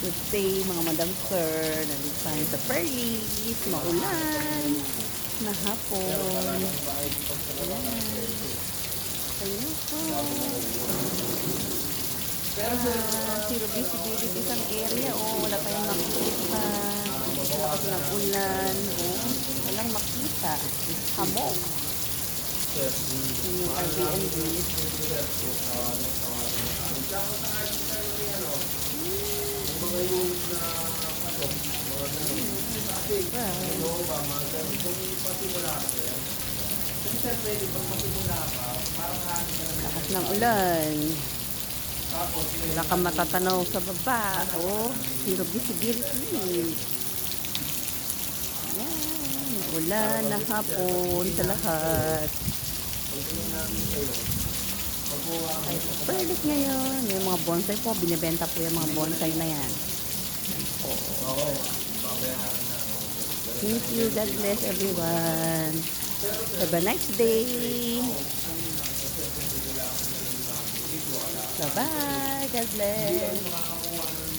Good day mga Madam Sir. Nandito tayo sa Perlis. Maulan. Na hapon. Ayan. Ayun po. Zero visibility sa area. Wala tayong makikita. Lakas ng ulan. Walang makita. Hamog. Yun yung Airbnb. Lakas ng ulan. Wala kang matatanaw sa baba. Zero visibility. Yan. Ulan na hapon sa lahat. Ay, Perlis ngayon. May mga bonsai po. Binibenta po yung mga bonsai na yan. Thank you. God bless everyone. Have a nice day. Bye-bye. God bless.